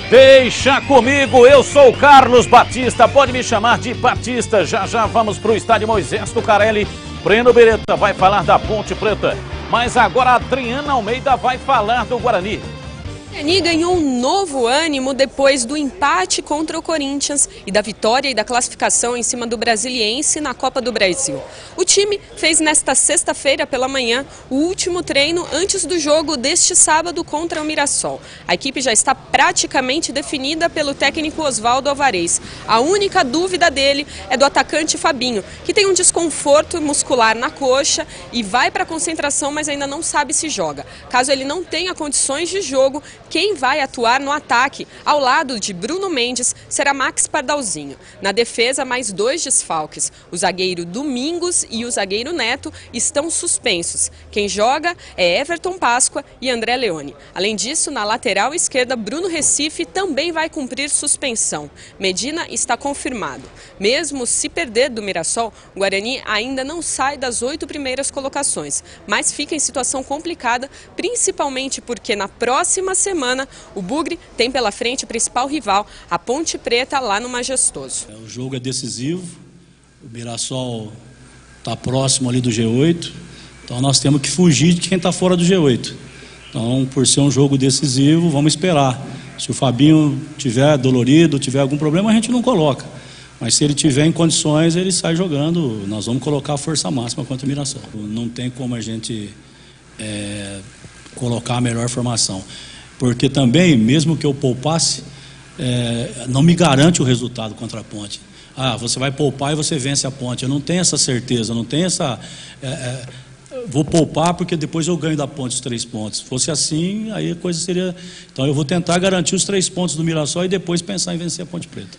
Deixa comigo, eu sou o Carlos Batista, pode me chamar de Batista. Já já vamos para o estádio Moisés Tucarelli. Breno Beretta vai falar da Ponte Preta, mas agora a Adriana Almeida vai falar do Guarani. O Guarani ganhou um novo ânimo depois do empate contra o Corinthians e da vitória e da classificação em cima do Brasiliense na Copa do Brasil. O time fez nesta sexta-feira pela manhã o último treino antes do jogo deste sábado contra o Mirassol. A equipe já está praticamente definida pelo técnico Oswaldo Alvarez. A única dúvida dele é do atacante Fabinho, que tem um desconforto muscular na coxa e vai para a concentração, mas ainda não sabe se joga. Caso ele não tenha condições de jogo, quem vai atuar no ataque, ao lado de Bruno Mendes, será Max Pardalzinho. Na defesa, mais 2 desfalques. O zagueiro Domingos e o zagueiro Neto estão suspensos. Quem joga é Everton Páscoa e André Leone. Além disso, na lateral esquerda, Bruno Recife também vai cumprir suspensão. Medina está confirmado. Mesmo se perder do Mirassol, o Guarani ainda não sai das 8 primeiras colocações, mas fica em situação complicada, principalmente porque na próxima semana o Bugre tem pela frente o principal rival, a Ponte Preta, lá no Majestoso. O jogo é decisivo, o Mirassol está próximo ali do G8, então nós temos que fugir de quem está fora do G8. Então, por ser um jogo decisivo, vamos esperar. Se o Fabinho tiver dolorido, tiver algum problema, a gente não coloca. Mas se ele tiver em condições, ele sai jogando. Nós vamos colocar a força máxima contra o Mirassol. Não tem como a gente colocar a melhor formação. Porque também, mesmo que eu poupasse, não me garante o resultado contra a Ponte. Ah, você vai poupar e você vence a Ponte. Eu não tenho essa certeza, não tenho essa... vou poupar porque depois eu ganho da Ponte os 3 pontos. Se fosse assim, aí a coisa seria... Então eu vou tentar garantir os 3 pontos do Mirassol e depois pensar em vencer a Ponte Preta.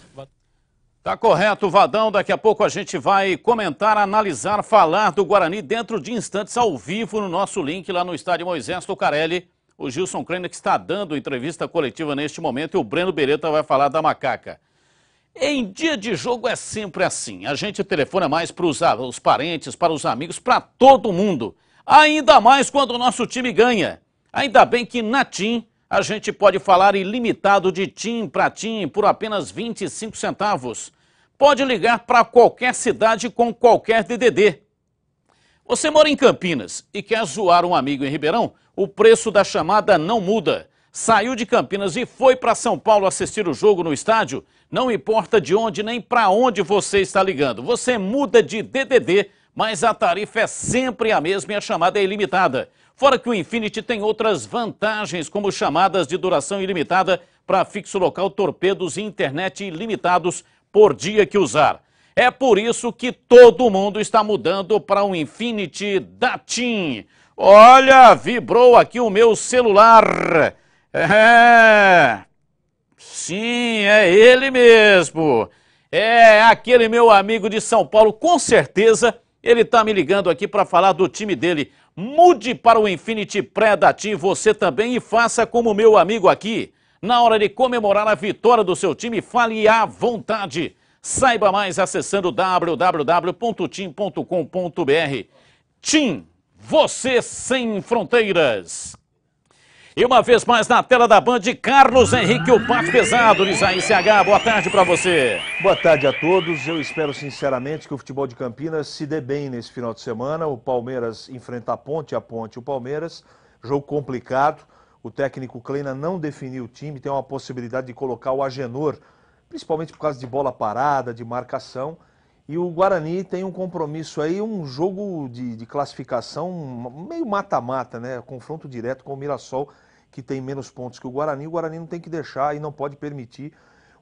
Tá correto, Vadão. Daqui a pouco a gente vai comentar, analisar, falar do Guarani dentro de instantes ao vivo no nosso link lá no estádio Moisés Tucarelli. O Gilson Kreiner que está dando entrevista coletiva neste momento e o Breno Beretta vai falar da Macaca. Em dia de jogo é sempre assim. A gente telefona mais para os parentes, para os amigos, para todo mundo. Ainda mais quando o nosso time ganha. Ainda bem que na TIM a gente pode falar ilimitado de TIM para TIM por apenas 25 centavos. Pode ligar para qualquer cidade com qualquer DDD. Você mora em Campinas e quer zoar um amigo em Ribeirão? O preço da chamada não muda. Saiu de Campinas e foi para São Paulo assistir o jogo no estádio? Não importa de onde nem para onde você está ligando. Você muda de DDD, mas a tarifa é sempre a mesma e a chamada é ilimitada. Fora que o Infinity tem outras vantagens, como chamadas de duração ilimitada para fixo local, torpedos e internet ilimitados por dia que usar. É por isso que todo mundo está mudando para o Infinity da TIM. Olha, vibrou aqui o meu celular. Sim, é ele mesmo. É aquele meu amigo de São Paulo, com certeza ele está me ligando aqui para falar do time dele. Mude para o Infinity Pré da TIM você também e faça como meu amigo aqui. Na hora de comemorar a vitória do seu time, fale à vontade. Saiba mais acessando www.tim.com.br. TIM, você sem fronteiras. E uma vez mais na tela da Band, Carlos Henrique, o pato pesado, diz a ICH. Boa tarde para você. Boa tarde a todos. Eu espero sinceramente que o futebol de Campinas se dê bem nesse final de semana. O Palmeiras enfrenta a Ponte o Palmeiras. Jogo complicado. O técnico Kleina não definiu o time, tem uma possibilidade de colocar o Agenor, principalmente por causa de bola parada, de marcação. E o Guarani tem um compromisso aí, um jogo de classificação meio mata-mata, né? Confronto direto com o Mirassol, que tem menos pontos que o Guarani. O Guarani não tem que deixar e não pode permitir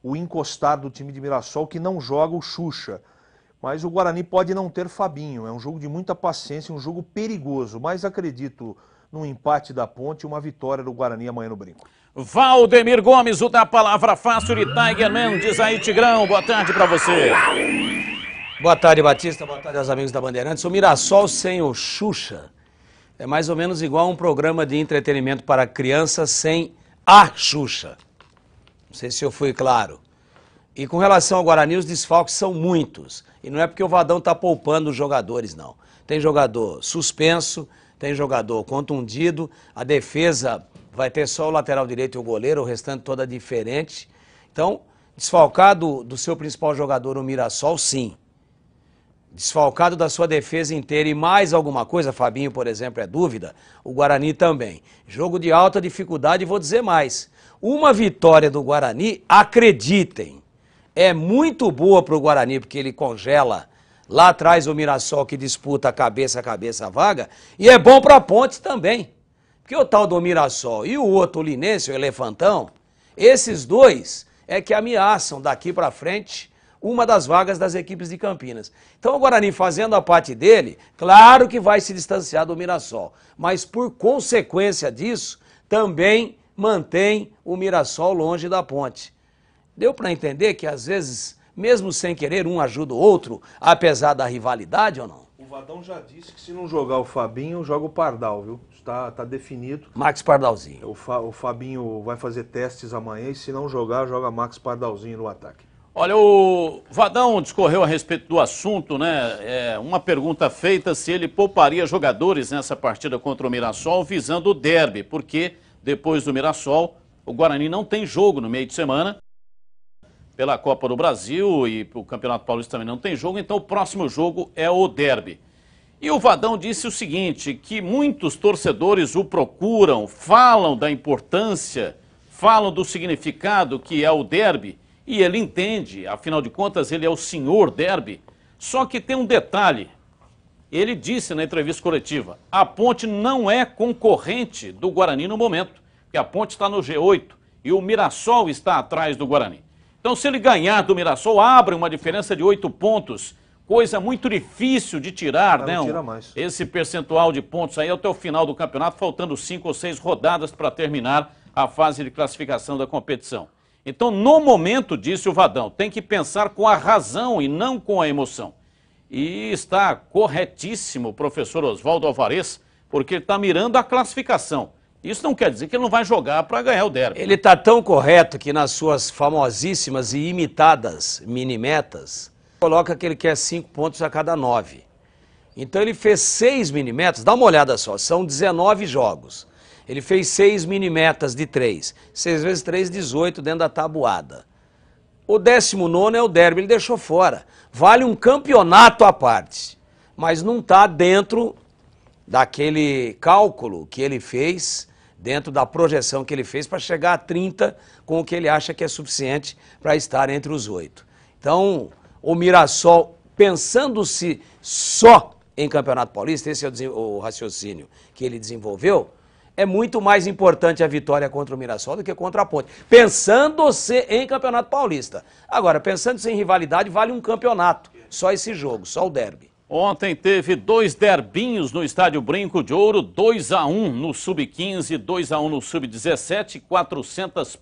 o encostar do time de Mirassol, que não joga o Xuxa. Mas o Guarani pode não ter Fabinho. É um jogo de muita paciência, um jogo perigoso. Mas acredito num empate da Ponte e uma vitória do Guarani amanhã no Brinco. Valdemir Gomes, o da palavra fácil de Tiger Mendes aí, Tigrão. Boa tarde para você. Boa tarde, Batista. Boa tarde aos amigos da Bandeirantes. O Mirassol sem o Xuxa é mais ou menos igual a um programa de entretenimento para crianças sem a Xuxa. Não sei se eu fui claro. E com relação ao Guarani, os desfalques são muitos. E não é porque o Vadão está poupando os jogadores, não. Tem jogador suspenso, tem jogador contundido, a defesa vai ter só o lateral direito e o goleiro, o restante toda diferente. Então, desfalcado do seu principal jogador, o Mirassol, sim. Desfalcado da sua defesa inteira e mais alguma coisa, Fabinho, por exemplo, é dúvida, o Guarani também. Jogo de alta dificuldade, vou dizer mais. Uma vitória do Guarani, acreditem, é muito boa para o Guarani, porque ele congela lá atrás o Mirassol, que disputa cabeça a cabeça a vaga, e é bom para a Ponte também. Porque o tal do Mirassol e o outro, o Linense, o Elefantão, esses dois é que ameaçam daqui para frente uma das vagas das equipes de Campinas. Então o Guarani, fazendo a parte dele, claro que vai se distanciar do Mirassol, mas por consequência disso, também mantém o Mirassol longe da Ponte. Deu para entender que às vezes, mesmo sem querer, um ajuda o outro, apesar da rivalidade ou não? O Vadão já disse que se não jogar o Fabinho, joga o Pardal, viu? Tá definido. Max Pardalzinho. O Fabinho vai fazer testes amanhã e se não jogar, joga Max Pardalzinho no ataque. Olha, o Vadão discorreu a respeito do assunto, né? Uma pergunta feita se ele pouparia jogadores nessa partida contra o Mirassol visando o derby, porque depois do Mirassol, o Guarani não tem jogo no meio de semana pela Copa do Brasil e o Campeonato Paulista também não tem jogo, então o próximo jogo é o derby. E o Vadão disse o seguinte, que muitos torcedores o procuram, falam da importância, falam do significado que é o derby, e ele entende, afinal de contas ele é o senhor derby, só que tem um detalhe, ele disse na entrevista coletiva, a Ponte não é concorrente do Guarani no momento, porque a Ponte está no G8 e o Mirassol está atrás do Guarani. Então se ele ganhar do Mirassol, abre uma diferença de 8 pontos, coisa muito difícil de tirar, né? Esse percentual de pontos aí até o final do campeonato, faltando 5 ou 6 rodadas para terminar a fase de classificação da competição. Então, no momento, disse o Vadão, tem que pensar com a razão e não com a emoção. E está corretíssimo o professor Oswaldo Alvarez, porque ele está mirando a classificação. Isso não quer dizer que ele não vai jogar para ganhar o derby. Ele está tão correto que nas suas famosíssimas e imitadas minimetas, coloca que ele quer 5 pontos a cada 9. Então ele fez 6 minimetas, dá uma olhada só, são 19 jogos. Ele fez 6 minimetas de 3. 6 vezes 3, 18 dentro da tabuada. O 19º é o derby, ele deixou fora. Vale um campeonato à parte, mas não está dentro daquele cálculo que ele fez, dentro da projeção que ele fez para chegar a 30 com o que ele acha que é suficiente para estar entre os 8. Então, o Mirassol, pensando-se só em Campeonato Paulista, esse é o raciocínio que ele desenvolveu, é muito mais importante a vitória contra o Mirassol do que contra a Ponte. Pensando-se em Campeonato Paulista. Agora, pensando-se em rivalidade, vale um campeonato. Só esse jogo, só o derby. Ontem teve 2 derbinhos no Estádio Brinco de Ouro, 2-1 no Sub-15, 2-1 no Sub-17, 400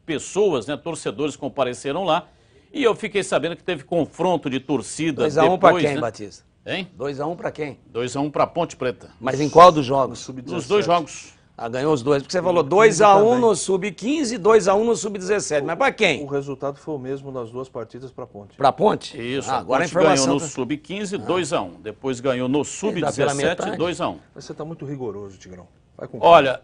pessoas, né, torcedores compareceram lá. E eu fiquei sabendo que teve confronto de torcida 2-1 para quem, né? Batista? Hein? 2-1 para quem? 2-1 para Ponte Preta. Mas em qual dos jogos? Nos 2 jogos. Ah, ganhou os 2, porque você falou 2-1 no Sub-15 e 2-1 no Sub-17. Mas para quem? O resultado foi o mesmo nas 2 partidas para a Ponte. Para a Ponte? Isso, agora a Ponte ganhou no Sub-15, 2-1. Depois ganhou no Sub-17, 2-1. Mas você está muito rigoroso, Tigrão. Vai com Olha,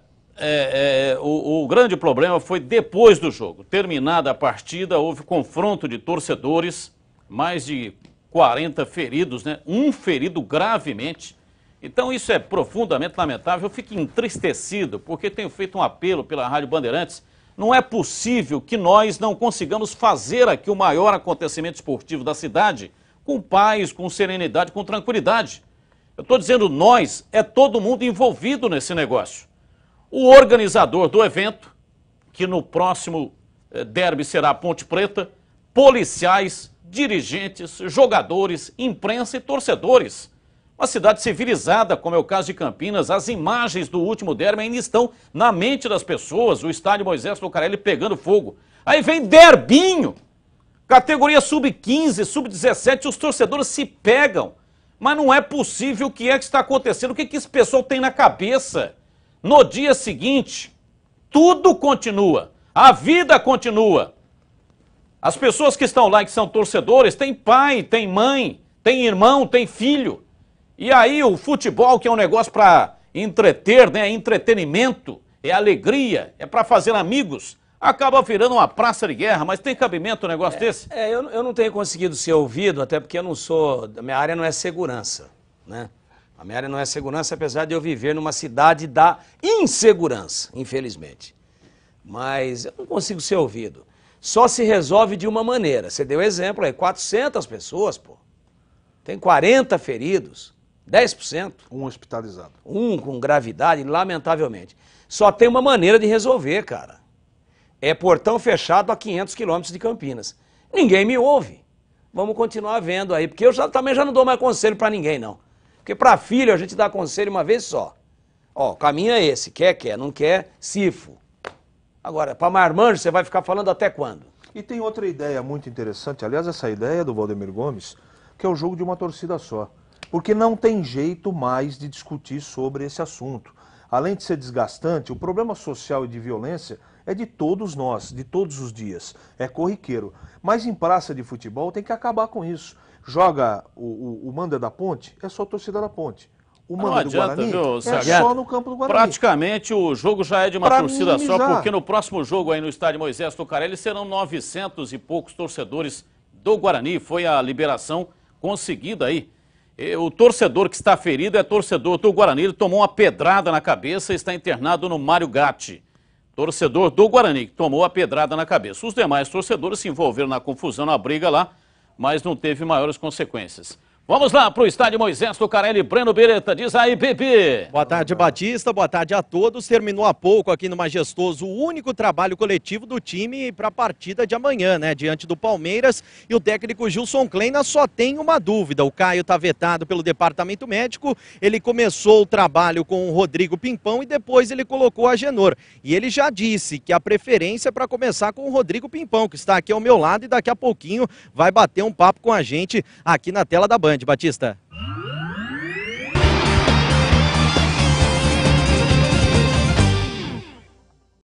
o grande problema foi depois do jogo. Terminada a partida, houve confronto de torcedores, mais de 40 feridos, né? Um ferido gravemente. Então isso é profundamente lamentável, eu fico entristecido, porque tenho feito um apelo pela Rádio Bandeirantes, não é possível que nós não consigamos fazer aqui o maior acontecimento esportivo da cidade com paz, com serenidade, com tranquilidade. Eu estou dizendo nós, é todo mundo envolvido nesse negócio. O organizador do evento, que no próximo derby será a Ponte Preta, policiais, dirigentes, jogadores, imprensa e torcedores. Uma cidade civilizada, como é o caso de Campinas, as imagens do último derby ainda estão na mente das pessoas, o estádio Moisés Lucarelli pegando fogo. Aí vem derbinho, categoria sub-15, sub-17, os torcedores se pegam. Mas não é possível o que é que está acontecendo, o que esse pessoal tem na cabeça? No dia seguinte, tudo continua, a vida continua. As pessoas que estão lá e que são torcedores, têm pai, têm mãe, têm irmão, têm filho. E aí o futebol, que é um negócio para entreter, né? É entretenimento, é alegria, é para fazer amigos. Acaba virando uma praça de guerra, mas tem cabimento um negócio desse? Eu não tenho conseguido ser ouvido, até porque eu não sou, a minha área não é segurança, né? A minha área não é segurança, apesar de eu viver numa cidade da insegurança, infelizmente. Mas eu não consigo ser ouvido. Só se resolve de uma maneira. Você deu exemplo aí, 400 pessoas, pô. Tem 40 feridos, 10%. Um hospitalizado. Um com gravidade, lamentavelmente. Só tem uma maneira de resolver, cara. É portão fechado a 500 quilômetros de Campinas. Ninguém me ouve. Vamos continuar vendo aí, porque eu também já não dou mais conselho para ninguém, não. Porque para filho a gente dá conselho uma vez só. Ó, o caminho é esse, quer, não quer, cifo. Agora, para marmanjo você vai ficar falando até quando? E tem outra ideia muito interessante, aliás, essa ideia do Valdemir Gomes, que é o jogo de uma torcida só. Porque não tem jeito mais de discutir sobre esse assunto. Além de ser desgastante, o problema social e de violência é de todos nós, de todos os dias. É corriqueiro. Mas em praça de futebol tem que acabar com isso. Joga o Manda da Ponte, é só a torcida da Ponte. O Manda do Guarani é só no campo do Guarani. Praticamente o jogo já é de uma torcida minimizar. só, porque no próximo jogo aí no estádio Moisés Lucarelli serão 900 e poucos torcedores do Guarani. Foi a liberação conseguida aí. O torcedor que está ferido é torcedor do Guarani, ele tomou uma pedrada na cabeça e está internado no Mário Gatti. Torcedor do Guarani que tomou a pedrada na cabeça. Os demais torcedores se envolveram na confusão, na briga lá, mas não teve maiores consequências. Vamos lá para o estádio Moisés Lucarelli. Breno Beretta, diz aí, Pepe. Boa tarde, Batista. Boa tarde a todos. Terminou há pouco aqui no Majestoso o único trabalho coletivo do time para a partida de amanhã, né? Diante do Palmeiras. E o técnico Gilson Kleina só tem uma dúvida. O Caio está vetado pelo departamento médico. Ele começou o trabalho com o Rodrigo Pimpão e depois ele colocou a Agenor. E ele já disse que a preferência é para começar com o Rodrigo Pimpão, que está aqui ao meu lado e daqui a pouquinho vai bater um papo com a gente aqui na tela da Band. Batista.